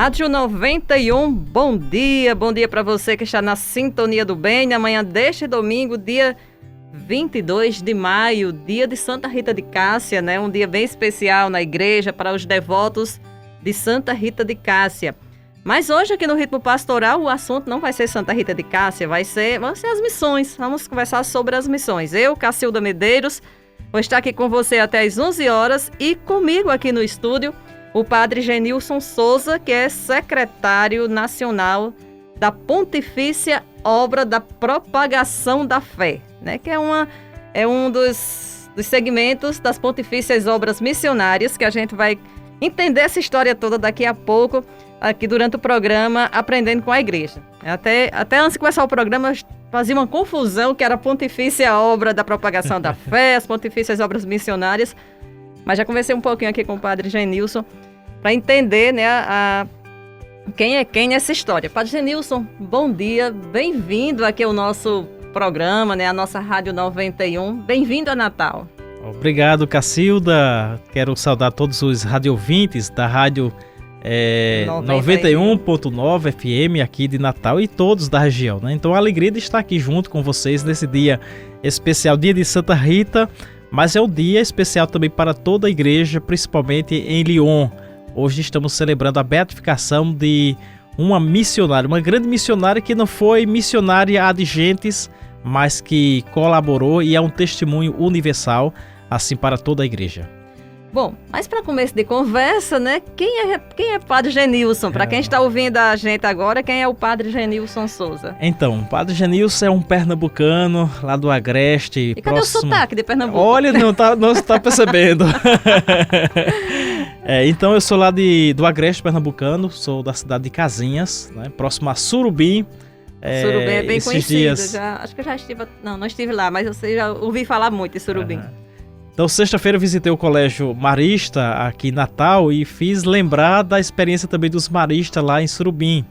Rádio 91, bom dia para você que está na sintonia do bem, na manhã deste domingo, dia 22 de maio, dia de Santa Rita de Cássia, né? Um dia bem especial na igreja para os devotos de Santa Rita de Cássia. Mas hoje aqui no Ritmo Pastoral o assunto não vai ser Santa Rita de Cássia, vão ser as missões. Vamos conversar sobre as missões. Eu, Cacilda Medeiros, vou estar aqui com você até às 11 horas e comigo aqui no estúdio o padre Genilson Souza, que é secretário nacional da Pontifícia Obra da Propagação da Fé, né? Que é um dos segmentos das Pontifícias Obras Missionárias, que a gente vai entender essa história toda daqui a pouco, aqui durante o programa Aprendendo com a Igreja. Até antes de começar o programa, fazia uma confusão que era a Pontifícia Obra da Propagação da Fé, as Pontifícias Obras Missionárias, mas já conversei um pouquinho aqui com o padre Genilson para entender, né, quem é quem nessa história. Padre Genilson, bom dia, bem-vindo aqui ao nosso programa, né, a nossa Rádio 91, bem-vindo a Natal. Obrigado, Cacilda, quero saudar todos os radiovintes da Rádio 91.9 FM aqui de Natal e todos da região, né? Então a alegria de estar aqui junto com vocês nesse dia especial, dia de Santa Rita, mas é um dia especial também para toda a igreja, principalmente em Lyon. Hoje estamos celebrando a beatificação de uma missionária, uma grande missionária que não foi missionária ad gentes, mas que colaborou e é um testemunho universal, assim, para toda a igreja. Bom, mas para começo de conversa, né, quem é Padre Genilson? Para quem está ouvindo a gente agora, quem é o Padre Genilson Souza? Então, o Padre Genilson é um pernambucano, lá do Agreste. E cadê o sotaque de Pernambuco? Olha, não está percebendo. Então, eu sou lá do Agreste pernambucano, sou da cidade de Casinhas, né, próximo a Surubim. Surubim é bem conhecido, dias... acho que eu já estive, não estive lá, mas eu já ouvi falar muito de Surubim. Então, sexta-feira eu visitei o Colégio Marista aqui em Natal e fiz lembrar da experiência também dos maristas lá em Surubim,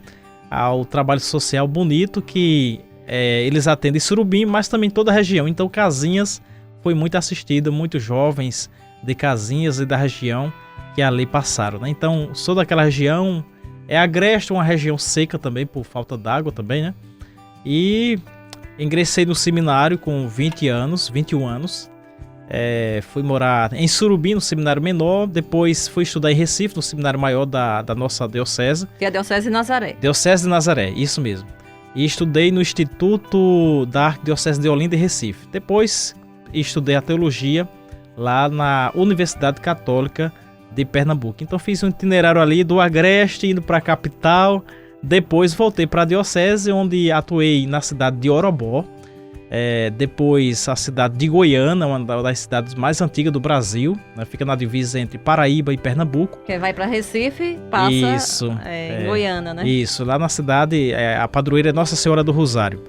ao trabalho social bonito que eles atendem em Surubim, mas também toda a região. Então, Casinhas foi muito assistida, muitos jovens de Casinhas e da região que ali passaram, né? Então, sou daquela região, Agreste, uma região seca também, por falta d'água também, né? E ingressei no seminário com 21 anos. Fui morar em Surubim, no seminário menor, depois fui estudar em Recife, no seminário maior da nossa diocese. Que é a Diocese de Nazaré. Diocese de Nazaré, isso mesmo. E estudei no Instituto da Arquidiocese de Olinda e Recife. Depois estudei a teologia lá na Universidade Católica de Pernambuco. Então fiz um itinerário ali do Agreste, indo para a capital. Depois voltei para a diocese, onde atuei na cidade de Orobó. Depois a cidade de Goiânia, uma das cidades mais antigas do Brasil, né? Fica na divisa entre Paraíba e Pernambuco. Que vai para Recife, passa em Goiânia, né? Isso, lá na cidade, a padroeira é Nossa Senhora do Rosário.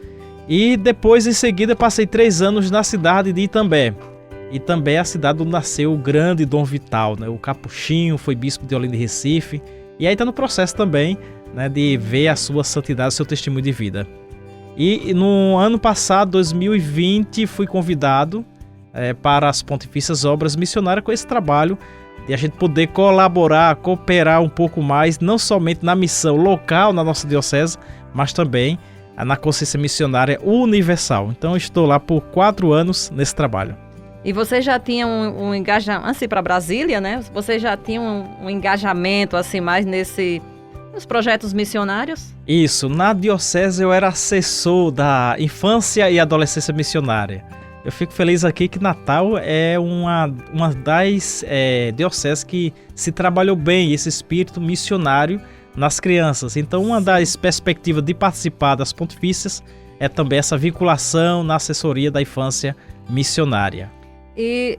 E depois, em seguida, passei 3 anos na cidade de Itambé. Itambé é a cidade onde nasceu o grande Dom Vital, né? O Capuchinho, foi bispo de Olinda e Recife. E aí está no processo também, né, de ver a sua santidade, o seu testemunho de vida. E no ano passado, 2020, fui convidado para as Pontifícias Obras Missionárias com esse trabalho de a gente poder colaborar, cooperar um pouco mais, não somente na missão local na nossa diocese, mas também na consciência missionária universal. Então, estou lá por 4 anos nesse trabalho. E você já tinha um engajamento, assim, para Brasília, né? Você já tinha um engajamento, assim, mais nos projetos missionários? Isso, na diocese eu era assessor da infância e adolescência missionária. Eu fico feliz aqui que Natal é uma das dioceses que se trabalhou bem esse espírito missionário nas crianças. Então, uma das perspectivas de participar das pontifícias é também essa vinculação na assessoria da infância missionária. E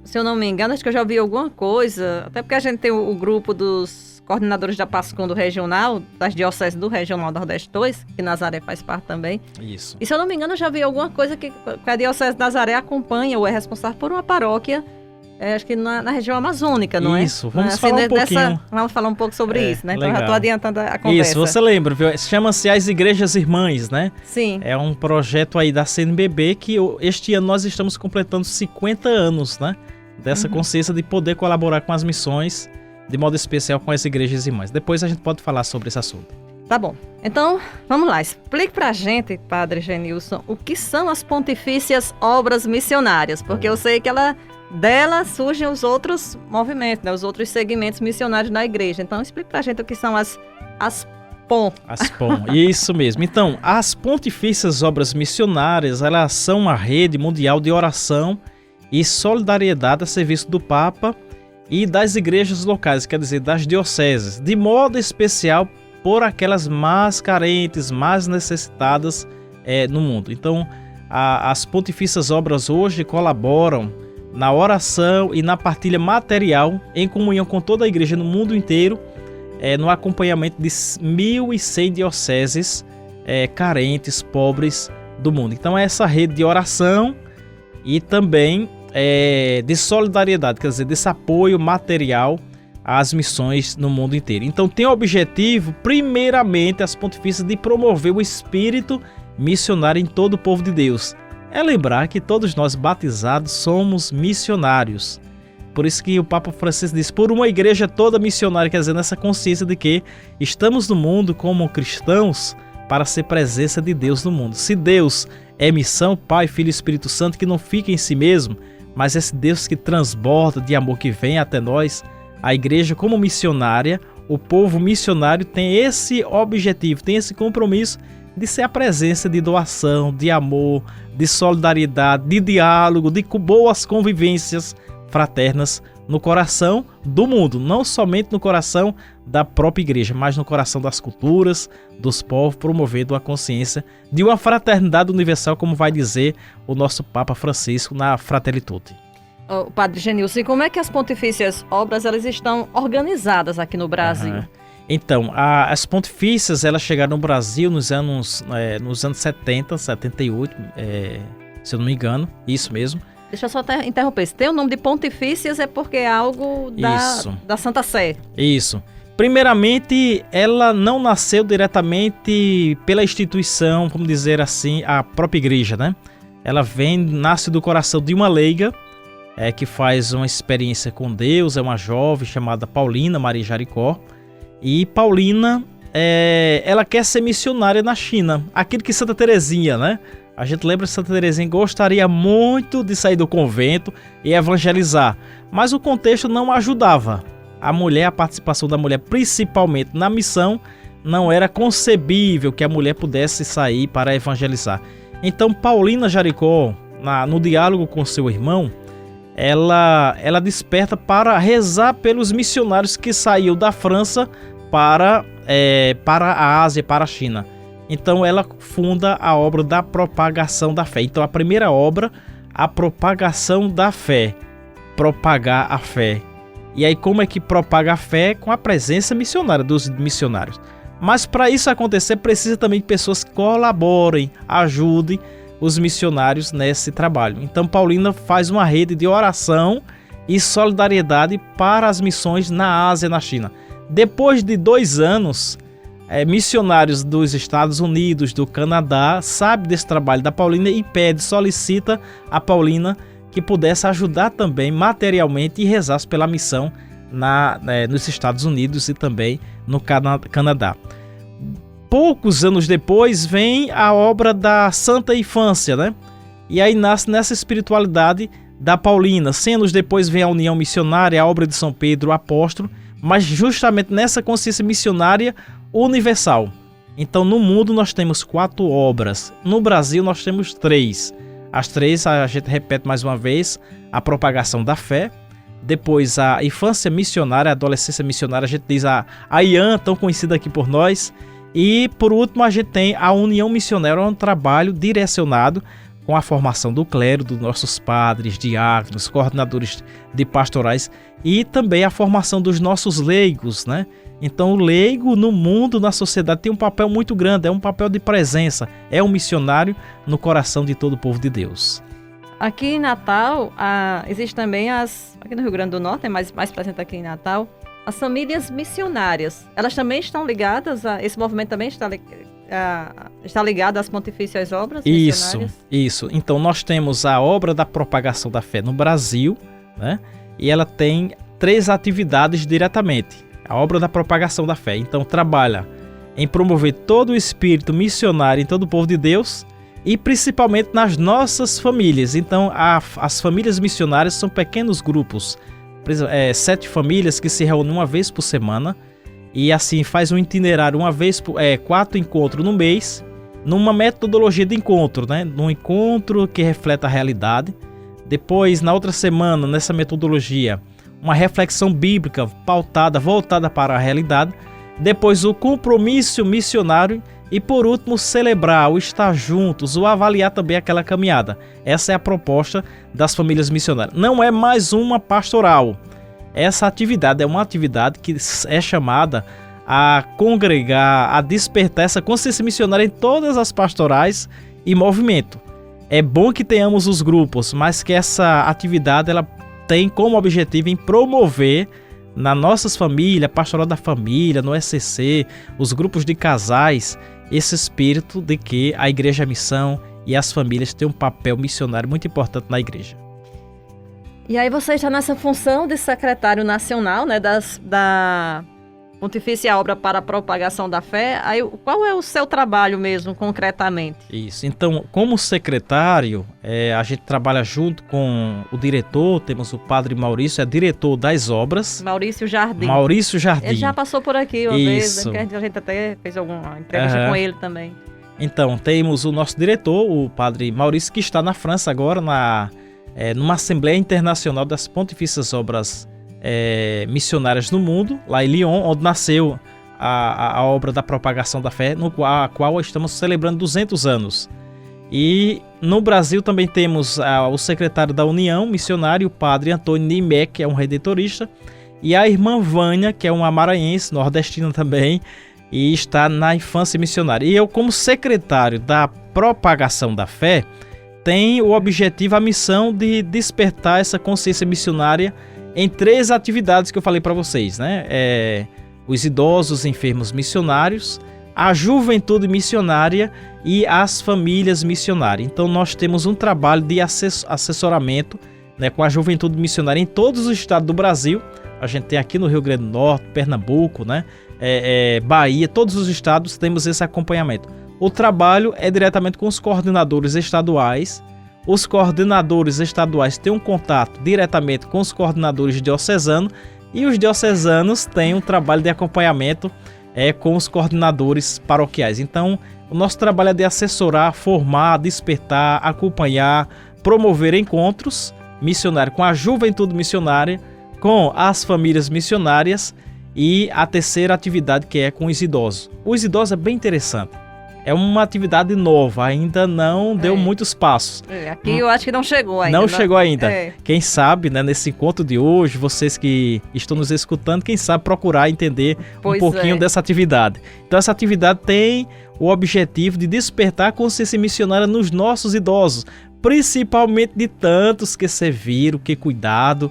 se eu não me engano, acho que eu já ouvi alguma coisa, até porque a gente tem o grupo dos coordenadores da PASCOM do regional, das dioceses do Regional Nordeste 2, que Nazaré faz parte também. Isso. E se eu não me engano, eu já vi alguma coisa que a Diocese de Nazaré acompanha ou é responsável por uma paróquia, acho que na região amazônica, não é? Isso, vamos falar um pouquinho. Vamos falar um pouco sobre isso, né? Então legal. já estou adiantando a conversa. Isso, você lembra, viu? Chama-se As Igrejas Irmãs, né? Sim. É um projeto aí da CNBB que este ano nós estamos completando 50 anos, né? Dessa consciência de poder colaborar com as missões. de modo especial com as igrejas irmãs. Depois a gente pode falar sobre esse assunto. Tá bom. Então, vamos lá. Explique pra gente, Padre Genilson, o que são as pontifícias obras missionárias, porque eu sei que dela surgem os outros movimentos, né, os outros segmentos missionários na igreja. Então, explique pra gente o que são as POM. As POM, isso mesmo. Então, as pontifícias obras missionárias, elas são uma rede mundial de oração e solidariedade a serviço do Papa e das igrejas locais, quer dizer, das dioceses, de modo especial por aquelas mais carentes, mais necessitadas no mundo. Então, as pontifícias obras hoje colaboram na oração e na partilha material em comunhão com toda a igreja no mundo inteiro, no acompanhamento de 1.100 dioceses carentes, pobres do mundo. Então, essa rede de oração e também de solidariedade, quer dizer, desse apoio material às missões no mundo inteiro. Então, tem o objetivo, primeiramente, as pontifícias de promover o espírito missionário em todo o povo de Deus. É lembrar que todos nós batizados somos missionários. Por isso que o Papa Francisco diz, por uma igreja toda missionária, quer dizer, nessa consciência de que estamos no mundo como cristãos para ser presença de Deus no mundo. Se Deus é missão, Pai, Filho e Espírito Santo, que não fica em si mesmo, mas esse Deus que transborda de amor que vem até nós, a igreja como missionária, o povo missionário tem esse objetivo, tem esse compromisso de ser a presença de doação, de amor, de solidariedade, de diálogo, de boas convivências fraternas no coração do mundo, não somente no coração da própria igreja, mas no coração das culturas, dos povos, promovendo a consciência de uma fraternidade universal, como vai dizer o nosso Papa Francisco na Fratelli Tutti. Padre Genilson, e como é que as pontifícias obras elas estão organizadas aqui no Brasil? Então, as pontifícias elas chegaram no Brasil nos anos 70, 78, se eu não me engano, isso mesmo. Deixa eu só interromper, se tem o nome de pontifícias é porque é algo da Santa Sé. Isso. Primeiramente, ela não nasceu diretamente pela instituição, vamos dizer assim, a própria igreja, né? Ela nasce do coração de uma leiga, que faz uma experiência com Deus, é uma jovem chamada Paulina Maria Jaricó. E Paulina, ela quer ser missionária na China, aquilo que Santa Teresinha, né? A gente lembra que Santa Teresinha gostaria muito de sair do convento e evangelizar, mas o contexto não ajudava. A participação da mulher, principalmente na missão, não era concebível que a mulher pudesse sair para evangelizar. Então Paulina Jaricó, no diálogo com seu irmão, ela desperta para rezar pelos missionários que saíram da França para a Ásia, para a China. Então ela funda a obra da propagação da fé. Então a primeira obra, a propagação da fé, propagar a fé. E aí como é que propaga a fé? Com a presença missionária dos missionários. Mas para isso acontecer precisa também de pessoas que colaborem, ajudem os missionários nesse trabalho. Então Paulina faz uma rede de oração e solidariedade para as missões na Ásia e na China. Depois de 2 anos, missionários dos Estados Unidos, do Canadá, sabem desse trabalho da Paulina e solicita a Paulina que pudesse ajudar também materialmente e rezasse pela missão nos Estados Unidos e também no Canadá. Poucos anos depois vem a obra da Santa Infância, né? E aí nasce nessa espiritualidade da Paulina. 100 anos depois vem a União Missionária, a obra de São Pedro Apóstolo, mas justamente nessa consciência missionária universal. Então no mundo nós temos 4 obras, no Brasil nós temos 3. As 3 a gente repete mais uma vez: a propagação da fé, depois a infância missionária, a adolescência missionária, a gente diz a IAN, tão conhecida aqui por nós. E por último a gente tem a União Missionária, um trabalho direcionado com a formação do clero, dos nossos padres, diáconos, coordenadores de pastorais e também a formação dos nossos leigos, né? Então o leigo no mundo, na sociedade, tem um papel muito grande, é um papel de presença, é um missionário no coração de todo o povo de Deus. Aqui em Natal, existe também aqui no Rio Grande do Norte, é mais presente aqui em Natal, as famílias missionárias. Elas também estão ligadas esse movimento também está ligado às pontifícias obras missionárias? Isso. Então nós temos a obra da propagação da fé no Brasil, né? E ela tem 3 atividades diretamente. A obra da propagação da fé. Então, trabalha em promover todo o espírito missionário em todo o povo de Deus e principalmente nas nossas famílias. Então, as famílias missionárias são pequenos grupos, 7 famílias que se reúnem uma vez por semana e assim faz um itinerário 4 encontros no mês, numa metodologia de encontro, né? Num encontro que reflete a realidade. Depois, na outra semana, nessa metodologia, uma reflexão bíblica voltada para a realidade. Depois, o compromisso missionário. E por último, celebrar, o estar juntos, o avaliar também aquela caminhada. Essa é a proposta das famílias missionárias. Não é mais uma pastoral. Essa atividade é uma atividade que é chamada a congregar, a despertar essa consciência missionária em todas as pastorais e movimento. É bom que tenhamos os grupos, mas que essa atividade ela tem como objetivo em promover nas nossas famílias, pastoral da família, no SCC, os grupos de casais, esse espírito de que a igreja é missão e as famílias têm um papel missionário muito importante na igreja. E aí você está nessa função de secretário nacional, né, da Pontifícia Obra para a Propagação da Fé. Aí, qual é o seu trabalho mesmo, concretamente? Isso, então, como secretário, a gente trabalha junto com o diretor, temos o padre Maurício, é diretor das obras. Maurício Jardim. Ele já passou por aqui uma vez, né, que a gente até fez alguma entrevista com ele também. Então, temos o nosso diretor, o padre Maurício, que está na França agora, numa Assembleia Internacional das Pontifícias Obras Missionárias no Mundo, lá em Lyon, onde nasceu a obra da propagação da fé, a qual estamos celebrando 200 anos. E no Brasil também temos o secretário da União Missionária, o padre Antônio Nimé, que é um redentorista, e a irmã Vânia, que é uma maranhense, nordestina também, e está na infância missionária. E eu, como secretário da propagação da fé, tenho o objetivo, a missão de despertar essa consciência missionária em 3 atividades que eu falei para vocês, né? Os idosos enfermos missionários, a juventude missionária e as famílias missionárias. Então nós temos um trabalho de assessoramento, né, com a juventude missionária em todos os estados do Brasil. A gente tem aqui no Rio Grande do Norte, Pernambuco, né? Bahia, todos os estados temos esse acompanhamento. O trabalho é diretamente com os coordenadores estaduais. Os coordenadores estaduais têm um contato diretamente com os coordenadores diocesanos e os diocesanos têm um trabalho de acompanhamento com os coordenadores paroquiais. Então, o nosso trabalho é de assessorar, formar, despertar, acompanhar, promover encontros missionários com a juventude missionária, com as famílias missionárias e a terceira atividade que é com os idosos. Os idosos é bem interessante. É uma atividade nova, ainda não deu muitos passos. Aqui eu acho que não chegou ainda. Não chegou ainda. Quem sabe, né, nesse encontro de hoje, vocês que estão nos escutando, quem sabe procurar entender um pouquinho dessa atividade. Então essa atividade tem o objetivo de despertar a consciência missionária nos nossos idosos, principalmente de tantos que serviram, que cuidaram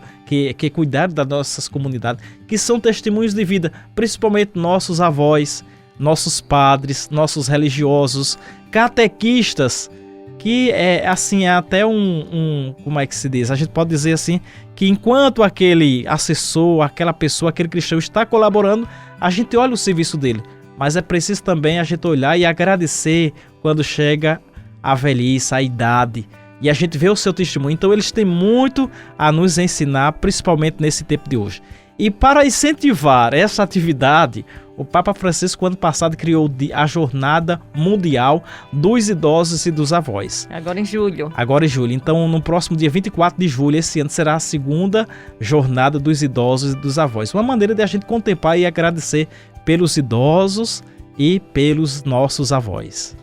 das nossas comunidades, que são testemunhos de vida, principalmente nossos avós, nossos padres, nossos religiosos, catequistas, que é até como é que se diz? A gente pode dizer assim, que enquanto aquele assessor, aquela pessoa, aquele cristão está colaborando, a gente olha o serviço dele, mas é preciso também a gente olhar e agradecer quando chega a velhice, a idade, e a gente vê o seu testemunho. Então eles têm muito a nos ensinar, principalmente nesse tempo de hoje. E para incentivar essa atividade, o Papa Francisco, ano passado, criou a Jornada Mundial dos Idosos e dos Avós. Agora em julho. Então, no próximo dia 24 de julho, esse ano, será a segunda Jornada dos Idosos e dos Avós. Uma maneira de a gente contemplar e agradecer pelos idosos e pelos nossos avós.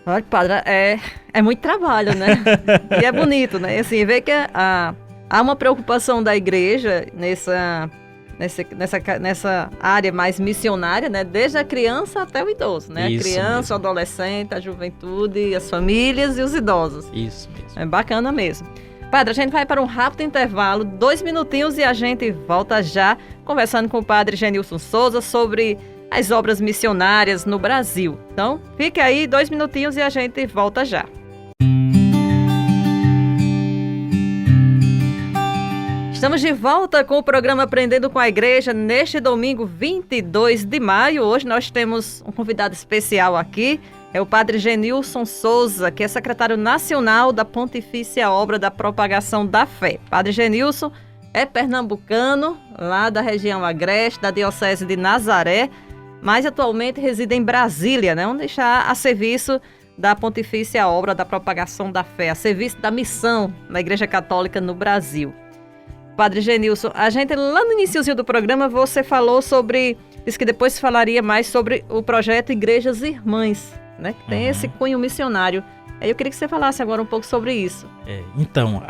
Olha, padre, é muito trabalho, né? E é bonito, né? Assim, ver que há uma preocupação da igreja nessa área mais missionária, né? Desde a criança até o idoso, né? Isso a criança, mesmo. o adolescente, a juventude, as famílias e os idosos. Isso mesmo. É bacana mesmo. Padre, a gente vai para um rápido intervalo, 2 minutinhos, e a gente volta já conversando com o padre Genilson Souza sobre as obras missionárias no Brasil. Então, fique aí 2 minutinhos e a gente volta já. Estamos de volta com o programa Aprendendo com a Igreja neste domingo 22 de maio. Hoje nós temos um convidado especial aqui, é o Padre Genilson Souza, que é secretário nacional da Pontifícia Obra da Propagação da Fé. Padre Genilson é pernambucano, lá da região agreste, da Diocese de Nazaré, mas atualmente reside em Brasília, né, onde está a serviço da Pontifícia Obra da Propagação da Fé, a serviço da missão na Igreja Católica no Brasil. Padre Genilson, a gente lá no iniciozinho do programa você falou sobre, disse que depois falaria mais sobre o projeto Igrejas Irmãs, né, que tem esse cunho missionário. Aí eu queria que você falasse agora um pouco sobre isso. Então,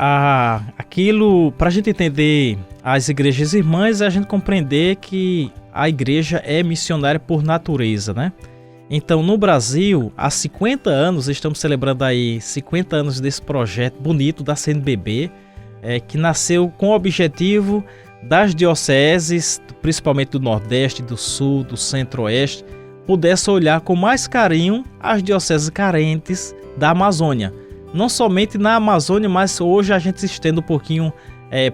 aquilo, para a gente entender as igrejas irmãs, é a gente compreender que a igreja é missionária por natureza, né? Então, no Brasil, há 50 anos, estamos celebrando aí 50 anos desse projeto bonito da CNBB, que nasceu com o objetivo das dioceses, principalmente do Nordeste, do Sul, do Centro-Oeste, pudesse olhar com mais carinho as dioceses carentes da Amazônia. Não somente na Amazônia, mas hoje a gente se estende um pouquinho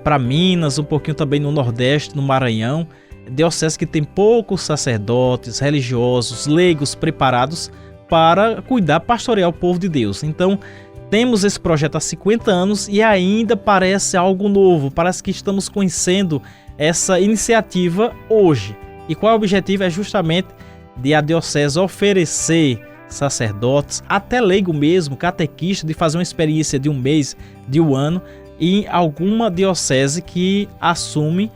para Minas, um pouquinho também no Nordeste, no Maranhão. Dioceses que tem poucos sacerdotes, religiosos, leigos preparados para cuidar, pastorear o povo de Deus. Então, temos esse projeto há 50 anos e ainda parece algo novo, parece que estamos conhecendo essa iniciativa hoje. E qual é o objetivo? É justamente de a diocese oferecer sacerdotes, até leigo mesmo, catequista, de fazer uma experiência de um mês, de um ano, em alguma diocese que assume,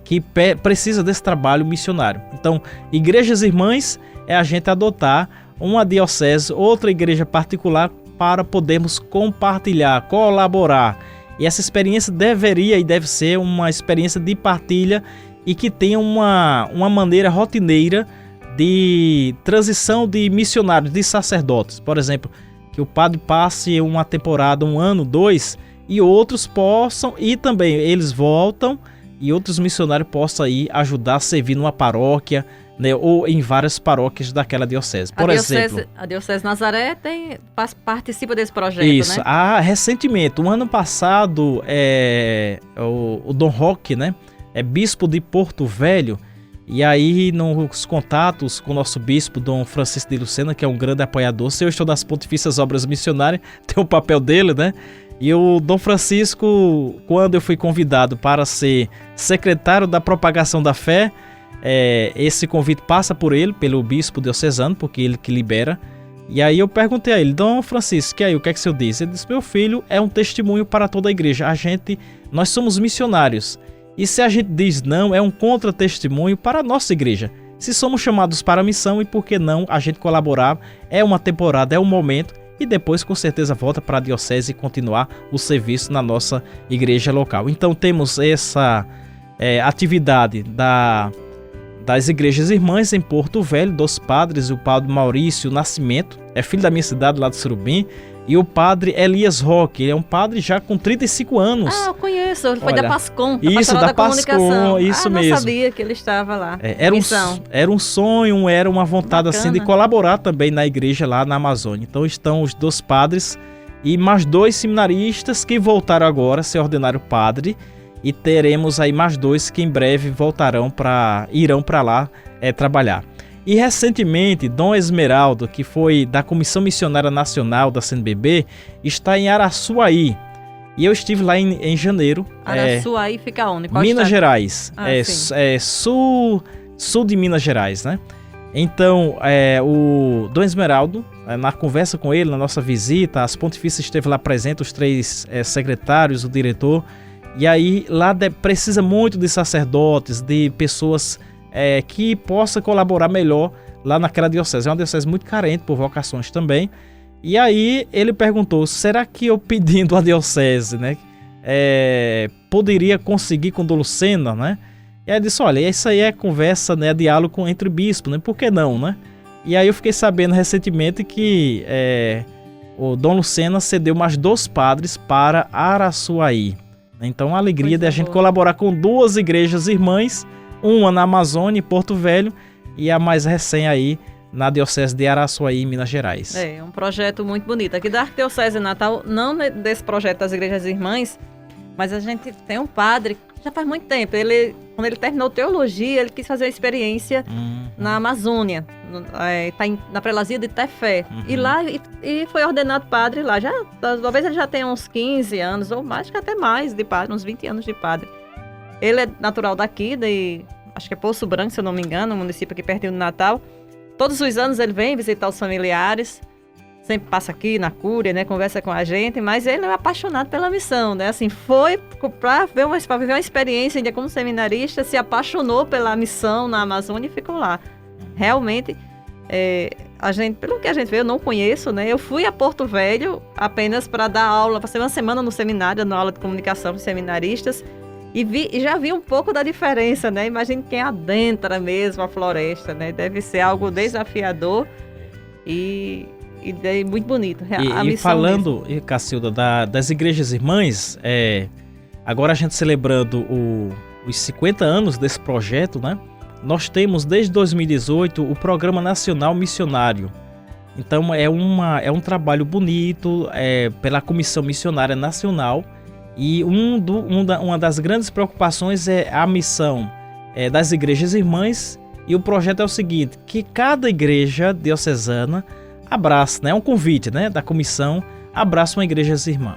que precisa desse trabalho missionário. Então, igrejas irmãs é a gente adotar uma diocese, outra igreja particular, para podermos compartilhar, colaborar. E essa experiência deveria e deve ser uma experiência de partilha e que tenha uma maneira rotineira de transição de missionários, de sacerdotes. Por exemplo, que o padre passe uma temporada, um ano, 2, e outros possam, e também eles voltam, e outros missionários possam ir ajudar a servir numa paróquia, né, ou em várias paróquias daquela diocese. Por exemplo, a Diocese Nazaré participa desse projeto, isso, né? Recentemente, um ano passado, o Dom Roque, né, é bispo de Porto Velho, e aí nos contatos com o nosso bispo, Dom Francisco de Lucena, que é um grande apoiador, se eu estou das Pontifícias Obras Missionárias, tem o papel dele, né? E o Dom Francisco, quando eu fui convidado para ser secretário da Propagação da Fé, esse convite passa por ele, pelo bispo diocesano, porque ele que libera. E aí eu perguntei a ele: Dom Francisco, o que é que o senhor diz? Ele disse: meu filho, é um testemunho para toda a igreja. Nós somos missionários. E se a gente diz não, é um contra-testemunho para a nossa igreja. Se somos chamados para a missão, e por que não a gente colaborar? É uma temporada, é um momento, e depois com certeza volta para a diocese e continuar o serviço na nossa igreja local. Então temos essa atividade das igrejas irmãs em Porto Velho, dos padres, o padre Maurício Nascimento, é filho da minha cidade lá de Surubim, e o padre Elias Roque, ele é um padre já com 35 anos. Ah, eu conheço, ele foi da PASCOM, da isso, Pastoral da Comunicação. Isso não mesmo. Sabia que ele estava lá. Era um sonho, era uma vontade Bacana. assim de colaborar também na igreja lá na Amazônia. Então estão os 2 padres e mais 2 seminaristas que voltaram agora, se ordenaram padre, e teremos aí mais 2 que em breve irão para lá trabalhar. E recentemente, Dom Esmeraldo, que foi da Comissão Missionária Nacional da CNBB, está em Araçuaí. E eu estive lá em janeiro. Araçuaí fica onde? Qual Minas estado? Gerais. Sul de Minas Gerais, né? Então, o Dom Esmeraldo, na conversa com ele, na nossa visita, as pontifícias esteve lá presente, os 3 secretários, o diretor. E aí, lá precisa muito de sacerdotes, de pessoas que possa colaborar melhor lá naquela diocese. É uma diocese muito carente por vocações também. E aí ele perguntou: será que eu pedindo a diocese, né, poderia conseguir com Dom Lucena, né? E aí ele disse: olha, isso aí é conversa, né, diálogo entre bispo, né? Por que não, né? E aí eu fiquei sabendo recentemente que o Dom Lucena cedeu mais 2 padres para Araçuaí. Então a alegria de a gente colaborar com 2 igrejas irmãs, uma na Amazônia, em Porto Velho, e a mais recém aí na Diocese de Araçuaí, Minas Gerais. Um projeto muito bonito. Aqui da Arquidiocese de Natal, não desse projeto das Igrejas Irmãs, Mas a gente tem um padre, já faz muito tempo, quando ele terminou teologia, ele quis fazer uma experiência na Amazônia, tá na prelazia de Tefé. E lá, e foi ordenado padre lá. Talvez ele já tenha uns 15 anos, ou mais, que até mais de padre, uns 20 anos de padre. Ele é natural daqui, acho que é Poço Branco, se eu não me engano, um município aqui pertinho do Natal. Todos os anos ele vem visitar os familiares, sempre passa aqui na Cúria, né, conversa com a gente, mas ele é apaixonado pela missão, né, assim, foi para viver uma experiência ainda como seminarista, se apaixonou pela missão na Amazônia e ficou lá. Realmente, pelo que a gente vê, eu não conheço, né, eu fui a Porto Velho apenas para dar aula, passei uma semana no seminário, na aula de comunicação para seminaristas, e já vi um pouco da diferença, né, imagine quem adentra mesmo a floresta, né, deve ser algo desafiador e muito bonito. E falando, Cacilda, das igrejas irmãs, agora a gente celebrando os 50 anos desse projeto, né? Nós temos desde 2018 o Programa Nacional Missionário. Então é um trabalho bonito pela Comissão Missionária Nacional e uma das grandes preocupações é a missão das igrejas irmãs, e o projeto é o seguinte, que cada igreja diocesana abraça, né? É um convite, né, da comissão, abraça uma igreja irmã.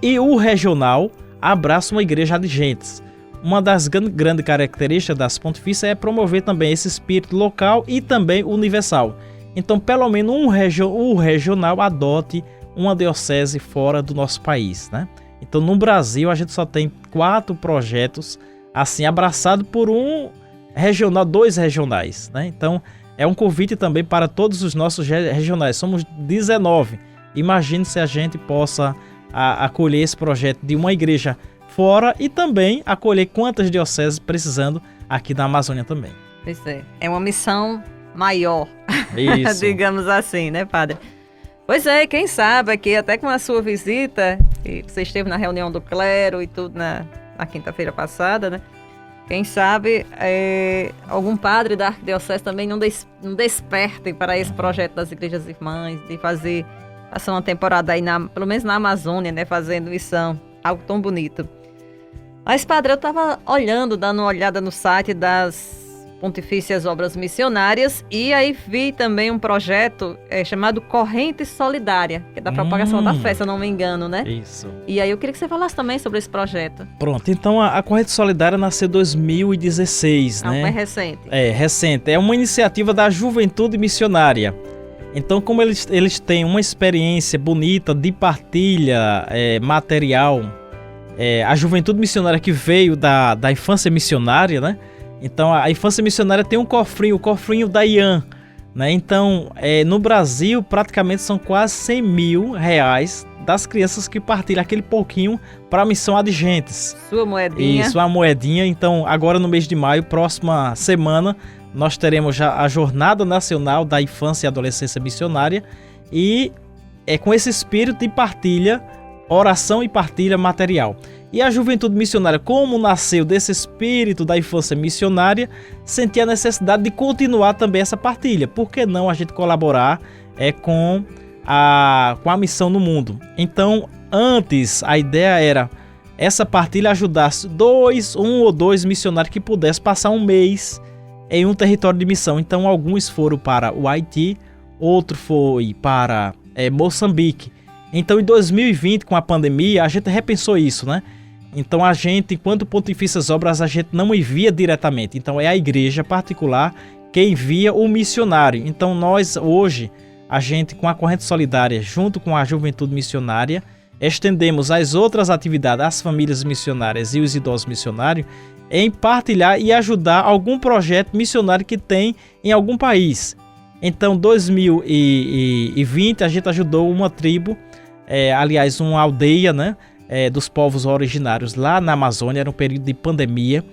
E o regional abraça uma igreja adigentes. Uma das grandes características das pontifícias é promover também esse espírito local e também universal. Então, pelo menos o regional adote uma diocese fora do nosso país, né? Então, no Brasil, a gente só tem 4 projetos assim abraçados por dois regionais, né? Então, é um convite também para todos os nossos regionais. Somos 19. Imagine se a gente possa acolher esse projeto de uma igreja fora e também acolher quantas dioceses precisando aqui na Amazônia também. Pois é uma missão maior, isso. digamos assim, né, padre? Pois é, quem sabe aqui até com a sua visita, e você esteve na reunião do clero e tudo na quinta-feira passada, né? Quem sabe algum padre da arquidiocese também não desperte para esse projeto das igrejas irmãs, de passar uma temporada aí, pelo menos na Amazônia, né, fazendo missão, algo tão bonito. Mas, padre, eu estava dando uma olhada no site das Pontifícias Obras Missionárias e aí vi também um projeto chamado Corrente Solidária, que é da propagação da fé, se eu não me engano, né? Isso. E aí eu queria que você falasse também sobre esse projeto. Pronto, então a Corrente Solidária nasceu em 2016, né? É recente. Recente. É uma iniciativa da Juventude Missionária. Então, como eles têm uma experiência bonita de partilha material, a Juventude Missionária que veio da infância missionária, né? Então, a infância missionária tem o cofrinho da IAN, né? Então, no Brasil, praticamente são quase 100 mil reais das crianças que partilham aquele pouquinho para a missão Adigentes. Sua moedinha. Isso, a moedinha. Então, agora no mês de maio, próxima semana, nós teremos já a Jornada Nacional da Infância e Adolescência Missionária e com esse espírito de partilha, oração e partilha material. E a Juventude Missionária, como nasceu desse espírito da infância missionária, sentia a necessidade de continuar também essa partilha. Por que não a gente colaborar com a missão no mundo? Então, antes, a ideia era essa partilha ajudasse um ou dois missionários que pudessem passar um mês em um território de missão. Então, alguns foram para o Haiti, outro foi para Moçambique. Então, em 2020, com a pandemia, a gente repensou isso, né? Então, a gente, enquanto Pontifícias Obras, a gente não envia diretamente. Então, é a igreja particular que envia o missionário. Então, nós, hoje, a gente, com a Corrente Solidária, junto com a Juventude Missionária, estendemos as outras atividades às famílias missionárias e os idosos missionários em partilhar e ajudar algum projeto missionário que tem em algum país. Então, 2020, a gente ajudou uma tribo, aliás, uma aldeia, né, dos povos originários lá na Amazônia, era um período de pandemia,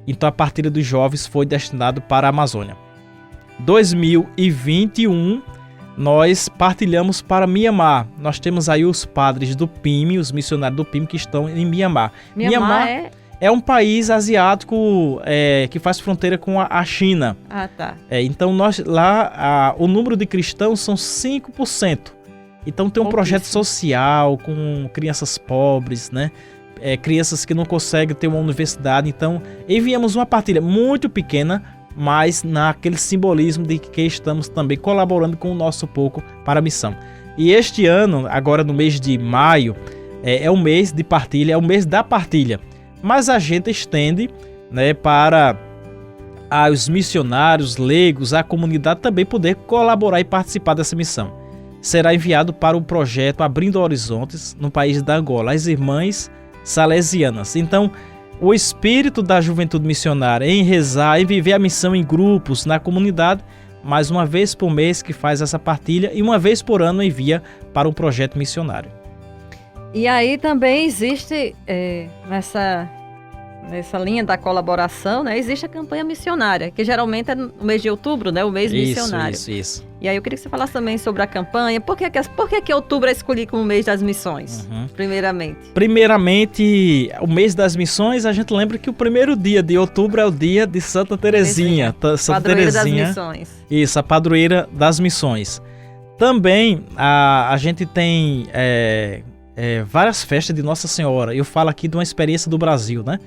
então a partilha dos jovens foi destinado para a Amazônia. 2021, nós partilhamos para Mianmar. Nós temos aí os padres do PIMI, os missionários do PIMI que estão em Mianmar. Mianmar é um país asiático que faz fronteira com a China. Ah, tá. Então, o número de cristãos são 5%. Então, tem um projeto social com crianças pobres, né? crianças que não conseguem ter uma universidade. Então, enviamos uma partilha muito pequena, mas naquele simbolismo de que estamos também colaborando com o nosso pouco para a missão. E este ano, agora no mês de maio, é o mês de partilha, é o mês da partilha. Mas a gente estende, né, para os missionários, leigos, a comunidade também poder colaborar e participar dessa missão. Será enviado para o projeto Abrindo Horizontes, no país da Angola, as Irmãs Salesianas. Então, o espírito da juventude missionária em rezar e viver a missão em grupos, na comunidade, mais uma vez por mês que faz essa partilha e uma vez por ano envia para um projeto missionário. E aí também existe, nessa linha da colaboração, né, existe a campanha missionária, que geralmente é no mês de outubro, né, o mês missionário. Isso. E aí eu queria que você falasse também sobre a campanha. Por que outubro é escolhido como mês das missões, primeiramente? Primeiramente, o mês das missões, a gente lembra que o primeiro dia de outubro é o dia de Santa Teresinha. Santa Padroeira Teresinha, das missões. Isso, a padroeira das missões. Também a gente tem várias festas de Nossa Senhora. Eu falo aqui de uma experiência do Brasil, né?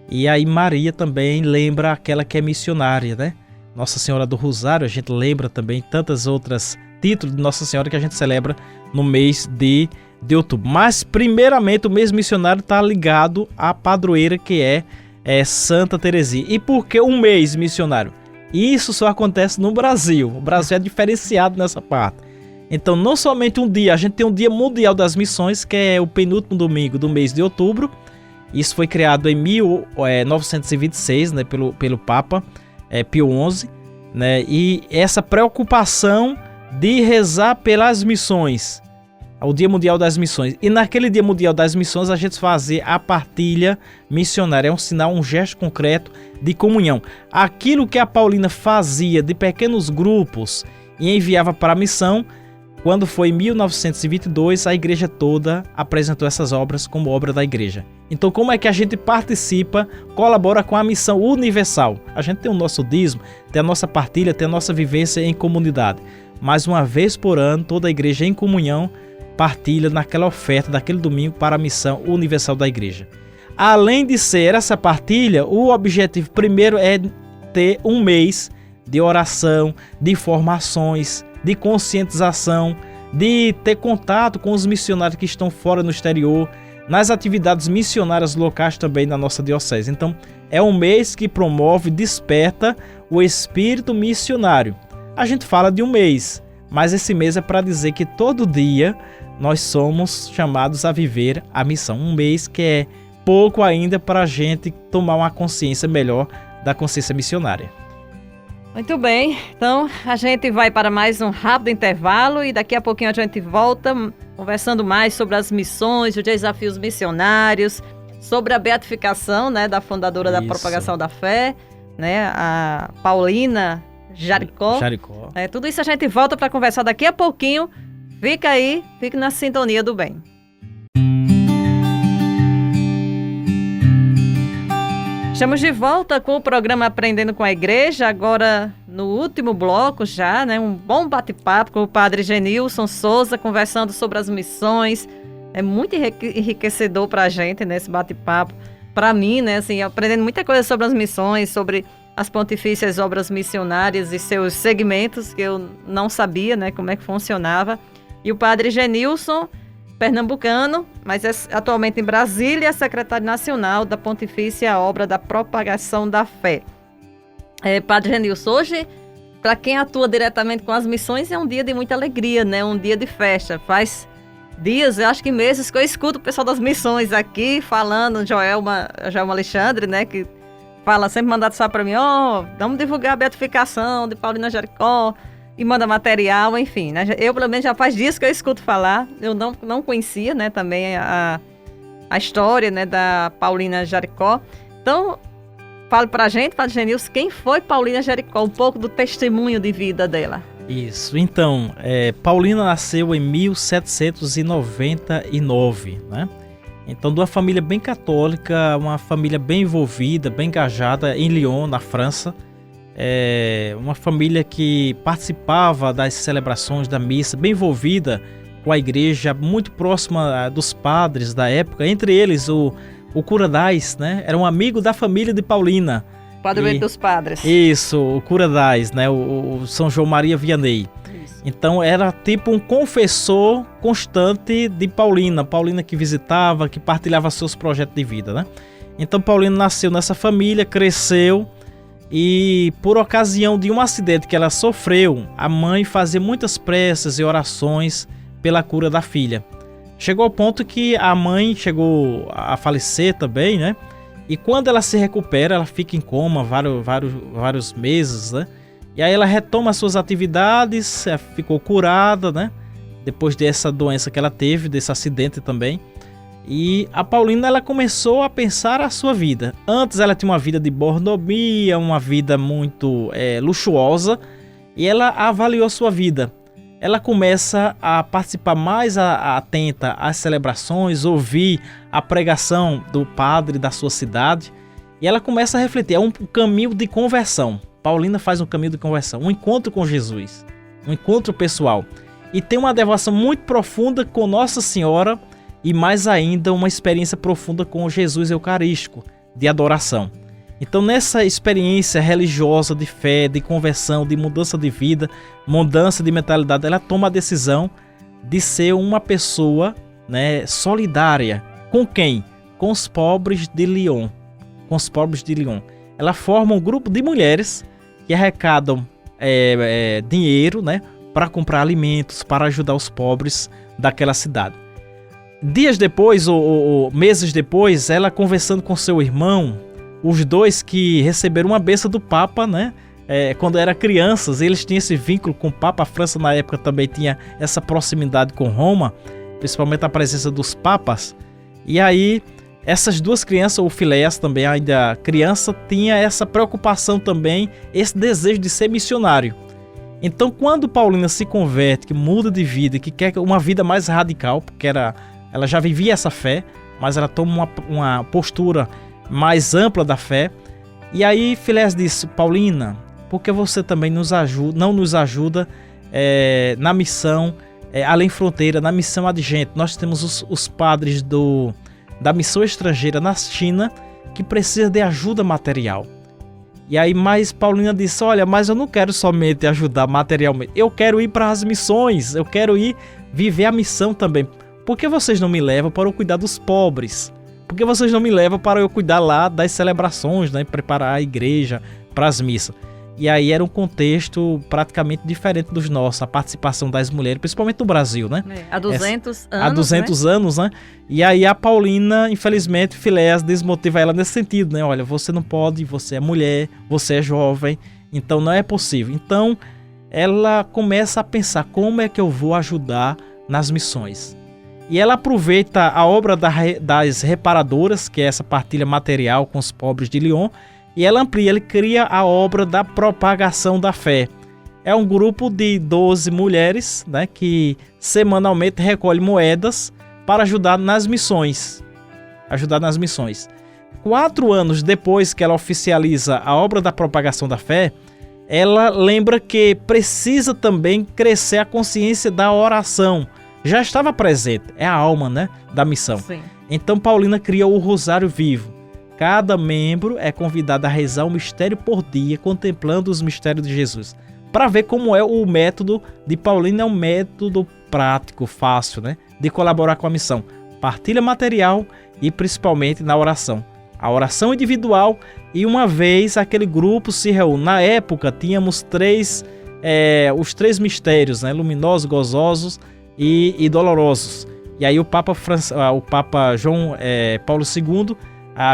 E aí Maria também lembra aquela que é missionária, né? Nossa Senhora do Rosário, a gente lembra também tantas outras títulos de Nossa Senhora que a gente celebra no mês de outubro. Mas primeiramente o mês missionário está ligado à padroeira que é Santa Teresinha. E por que um mês missionário? Isso só acontece no Brasil. O Brasil é diferenciado nessa parte. Então não somente um dia, a gente tem um Dia Mundial das Missões, que é o penúltimo domingo do mês de outubro. Isso foi criado em 1926, né, pelo Papa Pio XI, né, e essa preocupação de rezar pelas missões, o Dia Mundial das Missões. E naquele Dia Mundial das Missões a gente fazia a partilha missionária, é um sinal, um gesto concreto de comunhão. Aquilo que a Paulina fazia de pequenos grupos e enviava para a missão, quando foi em 1922, a igreja toda apresentou essas obras como obra da igreja. Então, como é que a gente participa, colabora com a missão universal? A gente tem o nosso dízimo, tem a nossa partilha, tem a nossa vivência em comunidade. Mas uma vez por ano, toda a igreja em comunhão partilha naquela oferta daquele domingo para a missão universal da igreja. Além de ser essa partilha, o objetivo primeiro é ter um mês de oração, de formações, de conscientização, de ter contato com os missionários que estão fora no exterior, nas atividades missionárias locais também na nossa diocese. Então, é um mês que promove, desperta o espírito missionário. A gente fala de um mês, mas esse mês é para dizer que todo dia nós somos chamados a viver a missão. Um mês que é pouco ainda para a gente tomar uma consciência melhor da consciência missionária. Muito bem, então a gente vai para mais um rápido intervalo e daqui a pouquinho a gente volta conversando mais sobre as missões, os desafios missionários, sobre a beatificação, né, da fundadora da Propagação da Fé, né, a Paulina Jaricó. Tudo isso a gente volta para conversar daqui a pouquinho. Fica aí, fique na sintonia do bem. Estamos de volta com o programa Aprendendo com a Igreja, agora no último bloco já, né? Um bom bate-papo com o padre Genilson Souza, conversando sobre as missões. É muito enriquecedor para a gente, né, esse bate-papo. Para mim, né, assim, aprendendo muita coisa sobre as missões, sobre as pontifícias obras missionárias e seus segmentos, que eu não sabia, né, como é que funcionava. E o padre Genilson, pernambucano, mas é atualmente em Brasília, secretário nacional da Pontifícia Obra da Propagação da Fé. Padre Genilson, hoje, para quem atua diretamente com as missões, é um dia de muita alegria, né? Um dia de festa. Faz dias, eu acho que meses, que eu escuto o pessoal das missões aqui falando, Joelma Alexandre, né? Que fala, sempre manda WhatsApp para mim, vamos divulgar a beatificação de Paulina Jaricó, e manda material, enfim, né? Eu pelo menos já faz dias que eu escuto falar, eu não conhecia, né, também a história, né, da Paulina Jaricó. Então, fale pra gente, Padre Genilson, quem foi Paulina Jaricó, um pouco do testemunho de vida dela. Isso, então, Paulina nasceu em 1799, né? Então, de uma família bem católica, uma família bem envolvida, bem engajada em Lyon, na França. Uma família que participava das celebrações da missa, bem envolvida com a igreja, muito próxima dos padres da época, entre eles o o cura Dais, né, era um amigo da família de Paulina. Padroeiro dos padres. Isso, o cura Dais, né, o São João Maria Vianney. Isso. Então era tipo um confessor constante de Paulina. Paulina que visitava, que partilhava seus projetos de vida, né? Então Paulina nasceu nessa família, cresceu e por ocasião de um acidente que ela sofreu, a mãe fazia muitas preces e orações pela cura da filha. Chegou ao ponto que a mãe chegou a falecer também, né? E quando ela se recupera, ela fica em coma vários meses, né? E aí ela retoma as suas atividades, ficou curada, né? Depois dessa doença que ela teve, desse acidente também. E a Paulina, ela começou a pensar a sua vida. Antes ela tinha uma vida de mordomia, uma vida muito luxuosa. E ela avaliou a sua vida. Ela começa a participar mais atenta às celebrações, ouvir a pregação do padre da sua cidade. E ela começa a refletir, é um caminho de conversão. Paulina faz um caminho de conversão, um encontro com Jesus, um encontro pessoal. E tem uma devoção muito profunda com Nossa Senhora e mais ainda uma experiência profunda com Jesus Eucarístico, de adoração. Então nessa experiência religiosa de fé, de conversão, de mudança de vida, mudança de mentalidade, ela toma a decisão de ser uma pessoa, né, solidária. Com quem? Com os pobres de Lyon. Com os pobres de Lyon. Ela forma um grupo de mulheres que arrecadam dinheiro, né, para comprar alimentos, para ajudar os pobres daquela cidade. Dias depois, ou meses depois, ela conversando com seu irmão, os dois que receberam uma bênção do Papa, né, quando eram crianças, eles tinham esse vínculo com o Papa. A França na época também tinha essa proximidade com Roma, principalmente a presença dos papas. E aí essas duas crianças, o Filéas também ainda criança, tinha essa preocupação também, esse desejo de ser missionário. Então quando Paulina se converte, que muda de vida, que quer uma vida mais radical, porque ela já vivia essa fé, mas ela toma uma postura mais ampla da fé. E aí Filéas disse: Paulina, por que você também não nos ajuda na missão além fronteira, na missão adigente? Nós temos os padres da missão estrangeira na China que precisa de ajuda material. E aí mais Paulina disse: olha, mas eu não quero somente ajudar materialmente, eu quero ir para as missões, eu quero ir viver a missão também. Por que vocês não me levam para eu cuidar dos pobres? Por que vocês não me levam para eu cuidar lá das celebrações, né? Preparar a igreja para as missas? E aí era um contexto praticamente diferente dos nossos, a participação das mulheres, principalmente no Brasil, né? Há 200 anos, há 200 anos, né? E aí a Paulina, infelizmente, Filéas desmotiva ela nesse sentido, né? Olha, você não pode, você é mulher, você é jovem, então não é possível. Então ela começa a pensar, como é que eu vou ajudar nas missões? E ela aproveita a obra das reparadoras, que é essa partilha material com os pobres de Lyon, e ela amplia, ele cria a obra da propagação da fé. É um grupo de 12 mulheres, né, que semanalmente recolhe moedas para ajudar nas missões. 4 anos depois que ela oficializa a obra da propagação da fé, ela lembra que precisa também crescer a consciência da oração. Já estava presente, é a alma, né, da missão. Sim. Então Paulina cria o Rosário Vivo. Cada membro é convidado a rezar um mistério por dia, contemplando os mistérios de Jesus. Para ver como é o método de Paulina, é um método prático, fácil, né, de colaborar com a missão. Partilha material e principalmente na oração. A oração individual, e uma vez aquele grupo se reúne. Na época tínhamos os 3 mistérios, né, luminosos, gozosos e dolorosos. E aí o Papa João Paulo II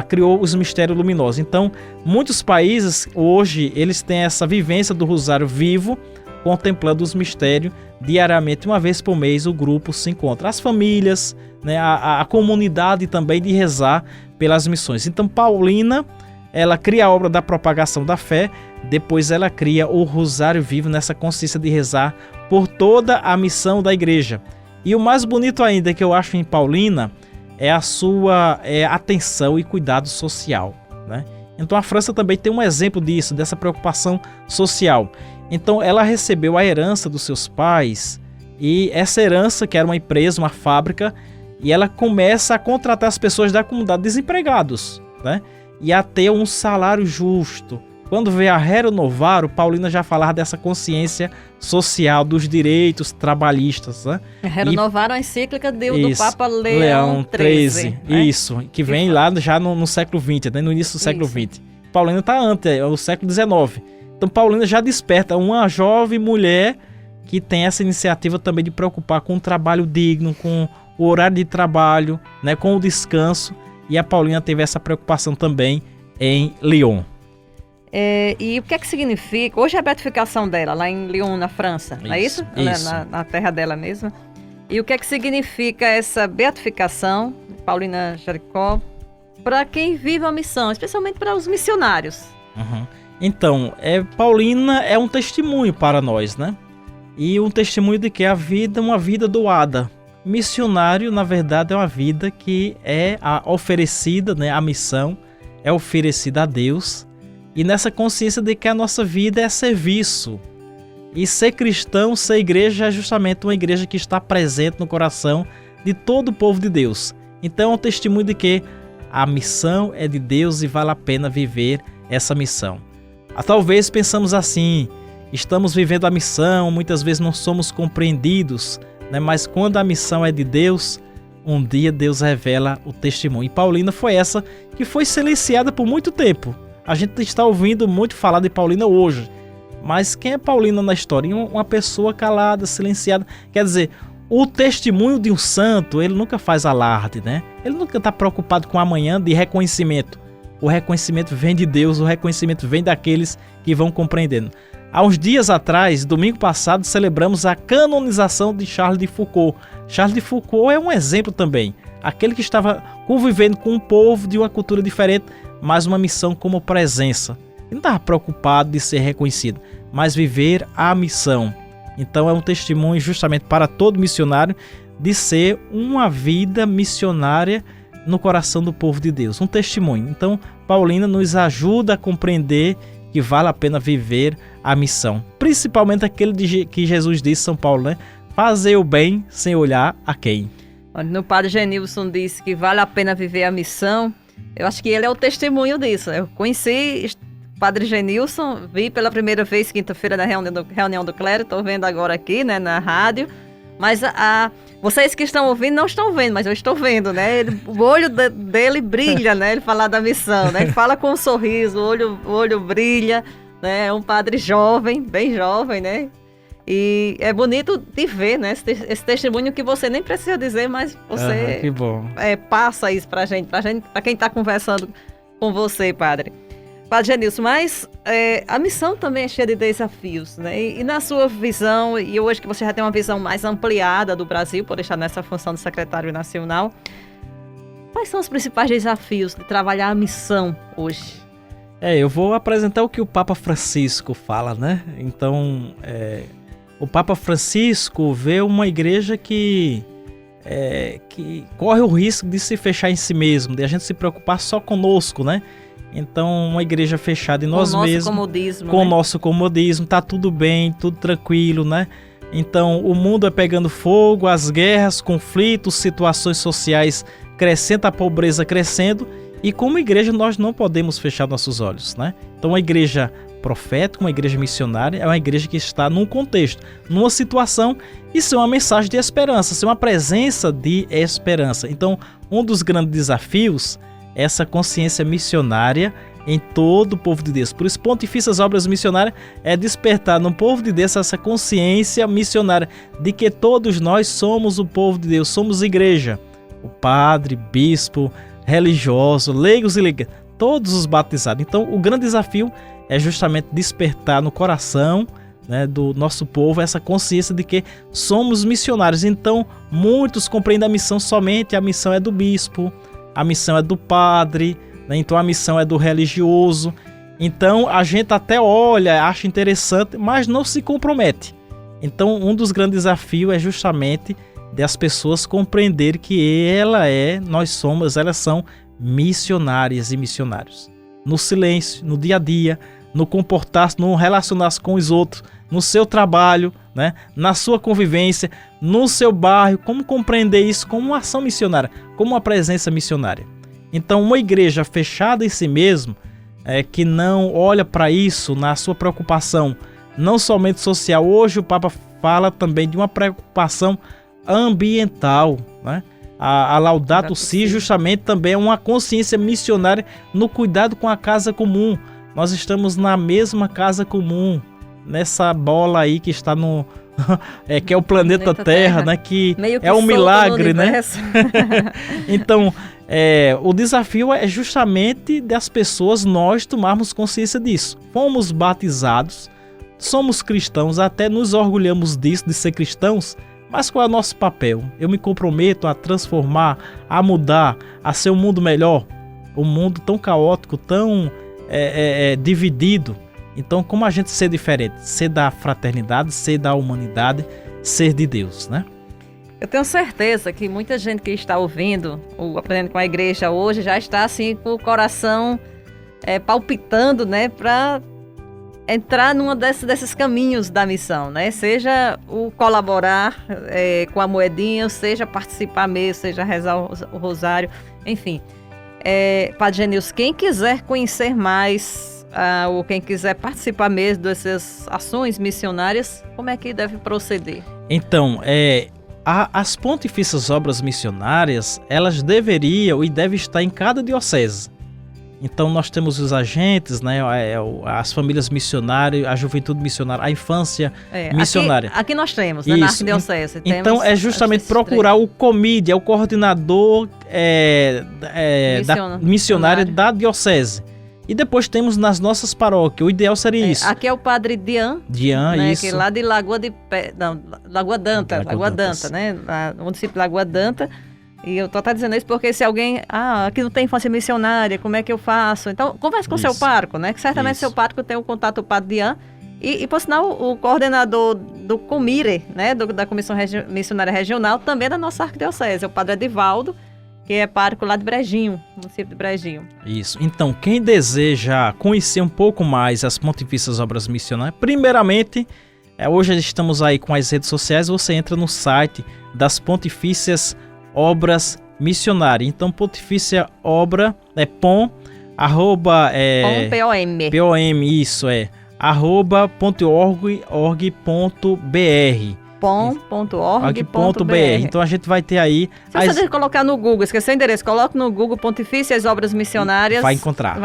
criou os mistérios luminosos. Então, muitos países hoje eles têm essa vivência do Rosário Vivo, contemplando os mistérios diariamente, uma vez por mês o grupo se encontra. As famílias, né, a comunidade também de rezar pelas missões. Então, Paulina, ela cria a obra da propagação da fé, depois ela cria o Rosário Vivo nessa consciência de rezar por toda a missão da igreja. E o mais bonito ainda que eu acho em Paulina é a sua atenção e cuidado social, né? Então a França também tem um exemplo disso, dessa preocupação social. Então ela recebeu a herança dos seus pais, e essa herança, que era uma empresa, uma fábrica, e ela começa a contratar as pessoas da comunidade desempregados, né? E a ter um salário justo. Quando veio a Rerum Novarum, Paulina já falava dessa consciência social, dos direitos trabalhistas, né? Rerum Novarum é a encíclica do Papa Leão XIII. Né? Isso, que vem lá já no século XX, né? No início do século XX. Paulina está antes, é o século XIX. Então Paulina já desperta uma jovem mulher que tem essa iniciativa também de preocupar com o trabalho digno, com o horário de trabalho, né? Com o descanso. E a Paulina teve essa preocupação também em Lyon. E o que é que significa? Hoje é a beatificação dela, lá em Lyon, na França, não é isso? Isso. Na terra dela mesma. E o que é que significa essa beatificação, Paulina Jericó, para quem vive a missão, especialmente para os missionários? Uhum. Então, Paulina é um testemunho para nós, né? E um testemunho de que a vida é uma vida doada. Missionário, na verdade, é uma vida que é oferecida, né? A missão é oferecida a Deus. E nessa consciência de que a nossa vida é serviço. E ser cristão, ser igreja, é justamente uma igreja que está presente no coração de todo o povo de Deus. Então é um testemunho de que a missão é de Deus e vale a pena viver essa missão. Talvez pensamos assim, estamos vivendo a missão, muitas vezes não somos compreendidos, né? Mas quando a missão é de Deus, um dia Deus revela o testemunho. E Paulina foi essa que foi silenciada por muito tempo. A gente está ouvindo muito falar de Paulina hoje. Mas quem é Paulina na história? Uma pessoa calada, silenciada. Quer dizer, o testemunho de um santo, ele nunca faz alarde, né? Ele nunca está preocupado com amanhã de reconhecimento. O reconhecimento vem de Deus, o reconhecimento vem daqueles que vão compreendendo. Há uns dias atrás, domingo passado, celebramos a canonização de Charles de Foucault. Charles de Foucault é um exemplo também. Aquele que estava convivendo com um povo de uma cultura diferente, mas uma missão como presença. Ele não estava preocupado de ser reconhecido, mas viver a missão. Então é um testemunho justamente para todo missionário de ser uma vida missionária no coração do povo de Deus. Um testemunho. Então Paulina nos ajuda a compreender que vale a pena viver a missão. Principalmente aquele que Jesus disse, São Paulo, né? Fazer o bem sem olhar a quem. No Padre Genilson disse que vale a pena viver a missão. Eu acho que ele é o testemunho disso. Eu conheci o Padre Genilson, vi pela primeira vez quinta-feira na reunião do clero, estou vendo agora aqui, né, na rádio. Mas vocês que estão ouvindo não estão vendo, mas eu estou vendo, né? O olho dele brilha, né? Ele fala da missão, né? Ele fala com um sorriso, o olho brilha, né? É um padre jovem, bem jovem, né? E é bonito de ver, né? Esse testemunho que você nem precisa dizer, mas você que bom. Passa isso pra gente, pra quem está conversando com você, padre. Padre Genilson, mas a missão também é cheia de desafios, né? E na sua visão, e hoje que você já tem uma visão mais ampliada do Brasil, por estar nessa função de secretário nacional, quais são os principais desafios de trabalhar a missão hoje? Eu vou apresentar o que o Papa Francisco fala, né? Então, o Papa Francisco vê uma igreja que corre o risco de se fechar em si mesmo, de a gente se preocupar só conosco, né? Então, uma igreja fechada em nós mesmos, com o nosso comodismo, tá tudo bem, tudo tranquilo, né? Então, o mundo é pegando fogo, as guerras, conflitos, situações sociais crescendo, a pobreza crescendo, e como igreja nós não podemos fechar nossos olhos, né? Então, uma igreja profética, uma igreja missionária, é uma igreja que está num contexto, numa situação, isso é uma mensagem de esperança, isso é uma presença de esperança. Então, um dos grandes desafios é essa consciência missionária em todo o povo de Deus. Por isso, Pontifícia as Obras Missionárias é despertar no povo de Deus essa consciência missionária de que todos nós somos o povo de Deus, somos igreja. O padre, bispo, religioso, leigos e leigas, todos os batizados. Então, o grande desafio é justamente despertar no coração, né, do nosso povo essa consciência de que somos missionários. Então, muitos compreendem a missão somente, a missão é do bispo, a missão é do padre, né? Então a missão é do religioso. Então a gente até olha, acha interessante, mas não se compromete. Então um dos grandes desafios é justamente das pessoas compreenderem que elas são missionárias e missionários. No silêncio, no dia a dia, no comportar-se, no relacionar-se com os outros, no seu trabalho, né? Na sua convivência, no seu bairro, como compreender isso como uma ação missionária, como uma presença missionária. Então, uma igreja fechada em si mesmo, que não olha para isso na sua preocupação, não somente social. Hoje o Papa fala também de uma preocupação ambiental, né? A Laudato Si justamente também é uma consciência missionária no cuidado com a casa comum. Nós estamos na mesma casa comum, nessa bola aí que está no que é o planeta Terra, né? Que é um milagre, né? Então, o desafio é justamente das pessoas nós tomarmos consciência disso. Fomos batizados, somos cristãos, até nos orgulhamos disso, de ser cristãos. Mas qual é o nosso papel? Eu me comprometo a transformar, a mudar, a ser um mundo melhor. Um mundo tão caótico, tão dividido. Então, como a gente ser diferente? Ser da fraternidade, ser da humanidade, ser de Deus, né? Eu tenho certeza que muita gente que está ouvindo o Aprendendo com a Igreja hoje já está assim com o coração palpitando, né? Para entrar num desses caminhos da missão, né? Seja o colaborar com a moedinha, seja participar mesmo, seja rezar o rosário, enfim. Padre Genilson, quem quiser conhecer mais ou quem quiser participar mesmo dessas ações missionárias, como é que deve proceder? Então, as Pontifícias Obras Missionárias, elas deveriam e devem estar em cada diocese. Então nós temos os agentes, né, as famílias missionárias, a juventude missionária, a infância missionária. Aqui nós temos, né, na Arquidiocese. Então é justamente procurar o COMID, o coordenador missionário da diocese. E depois temos nas nossas paróquias, o ideal seria isso. Aqui é o padre Dian, né, isso. Que é lá de Lagoa Danta, né, no município de Lagoa Danta. E eu tô até dizendo isso porque se alguém... aqui não tem infância missionária, como é que eu faço? Então, converse com o seu pároco, né? Que certamente seu pároco tem o contato do Padre Dian. E por sinal, o coordenador do COMIRE, né? Da Comissão Missionária Regional, também é da nossa arquidiocese. É o Padre Edivaldo, que é pároco lá de Brejinho, município de Brejinho. Isso. Então, quem deseja conhecer um pouco mais as Pontifícias Obras Missionárias, primeiramente, hoje estamos aí com as redes sociais, você entra no site das Pontifícias Obras Missionárias. Então, Pontifícia Obra POM, arroba POM, isso @.org.br. pom.org.br. Então a gente vai ter aí... Se você colocar no Google, esqueceu o endereço, coloque no Google Pontifícias Obras Missionárias. Vai encontrar.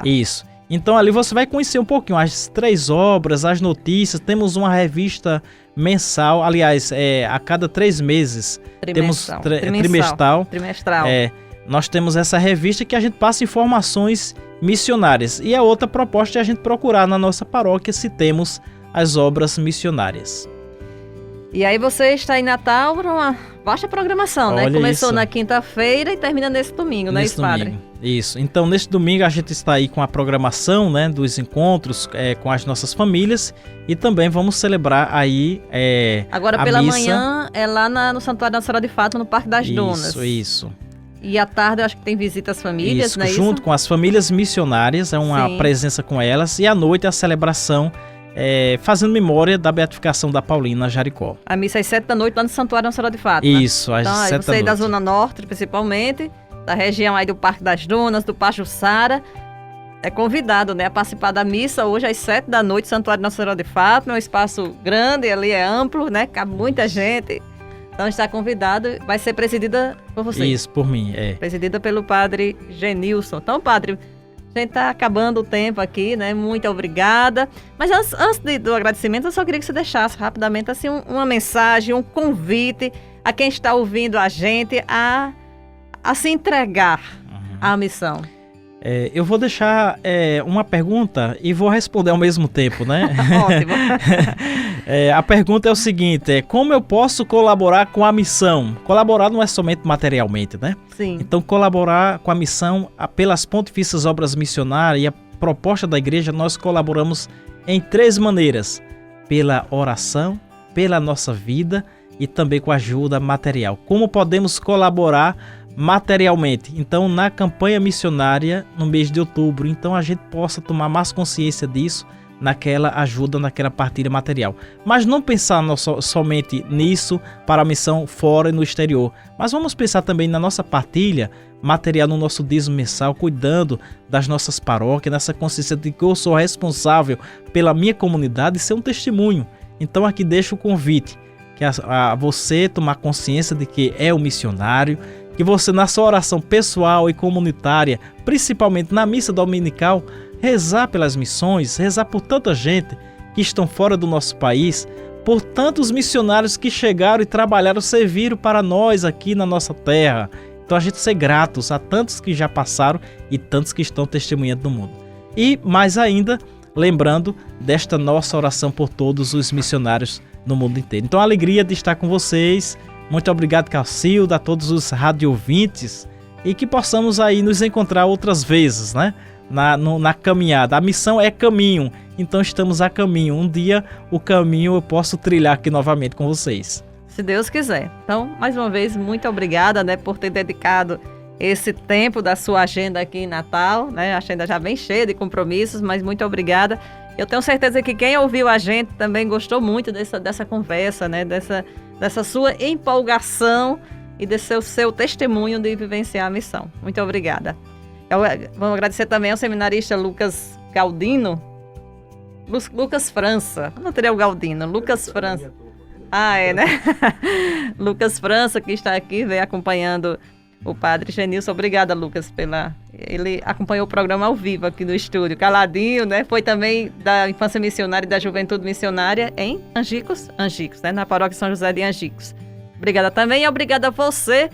Isso. Então ali você vai conhecer um pouquinho as 3 obras, as notícias. Temos uma revista mensal, aliás, a cada 3 meses. Trimestral. Nós temos essa revista que a gente passa informações missionárias. E a outra proposta é a gente procurar na nossa paróquia se temos as obras missionárias. E aí você está em Natal para uma vasta programação, né? Começou na quinta-feira e termina nesse domingo, né, padre? Isso. Então, neste domingo a gente está aí com a programação, né, dos encontros com as nossas famílias e também vamos celebrar aí agora pela manhã é lá no Santuário da Nossa Senhora de Fátima, no Parque das Dunas. Isso. E à tarde eu acho que tem visita às famílias, né? Junto com as famílias missionárias, é uma presença com elas. E à noite a celebração fazendo memória da beatificação da Paulina Jaricó. A missa às 7 da noite lá no Santuário da Nossa Senhora de Fátima. Isso, às 7 da noite. Você da Zona Norte, principalmente, da região aí do Parque das Dunas, do Pajuçara, é convidado, né, a participar da missa hoje às 7 da noite, Santuário da Nossa Senhora de Fátima. É um espaço grande, ali é amplo, né, cabe muita gente. Então está convidado, vai ser presidida por você. Isso, por mim, Presidida pelo padre Genilson. Então, padre, a gente está acabando o tempo aqui, né? Muito obrigada. Mas antes do agradecimento, eu só queria que você deixasse rapidamente assim, uma mensagem, um convite a quem está ouvindo a gente a se entregar à missão. Eu vou deixar uma pergunta e vou responder ao mesmo tempo, né? Ótimo. A pergunta é o seguinte, como eu posso colaborar com a missão? Colaborar não é somente materialmente, né? Sim. Então, colaborar com a missão pelas Pontifícias Obras Missionárias e a proposta da igreja, nós colaboramos em 3 maneiras. Pela oração, pela nossa vida e também com ajuda material. Como podemos colaborar materialmente? Então, na campanha missionária no mês de outubro, então a gente possa tomar mais consciência disso, naquela ajuda, naquela partilha material. Mas não pensar somente nisso para a missão fora e no exterior, mas vamos pensar também na nossa partilha material, no nosso dízimo mensal, cuidando das nossas paróquias, nessa consciência de que eu sou responsável pela minha comunidade e ser um testemunho. Então aqui deixo o convite, que a você tomar consciência de que é um missionário, que você na sua oração pessoal e comunitária, principalmente na missa dominical, rezar pelas missões, rezar por tanta gente que estão fora do nosso país, por tantos missionários que chegaram e trabalharam, serviram para nós aqui na nossa terra. Então a gente ser gratos a tantos que já passaram e tantos que estão testemunhando no mundo. E mais ainda, lembrando desta nossa oração por todos os missionários no mundo inteiro. Então a alegria de estar com vocês. Muito obrigado, Cacilda, a todos os radiovintes, e que possamos aí nos encontrar outras vezes, né? Na caminhada. A missão é caminho, então estamos a caminho. Um dia o caminho eu posso trilhar aqui novamente com vocês. Se Deus quiser. Então, mais uma vez, muito obrigada, né, por ter dedicado esse tempo da sua agenda aqui em Natal, né? A agenda já bem cheia de compromissos, mas muito obrigada. Eu tenho certeza que quem ouviu a gente também gostou muito dessa conversa, né? Dessa sua empolgação e desse seu testemunho de vivenciar a missão. Muito obrigada. Vamos agradecer também ao seminarista Lucas Galdino. Lucas França. Não teria o Galdino, Lucas França. Ah, é, né? Lucas França, que está aqui, veio acompanhando o padre Genilson. Obrigada, Lucas, ele acompanhou o programa ao vivo aqui no estúdio, caladinho, né? Foi também da Infância Missionária e da Juventude Missionária em Angicos, né? Na paróquia São José de Angicos. Obrigada também e obrigada a você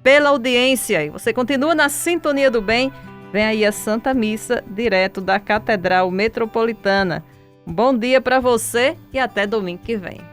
pela audiência. Você continua na Sintonia do Bem. Vem aí a Santa Missa, direto da Catedral Metropolitana. Um bom dia para você e até domingo que vem.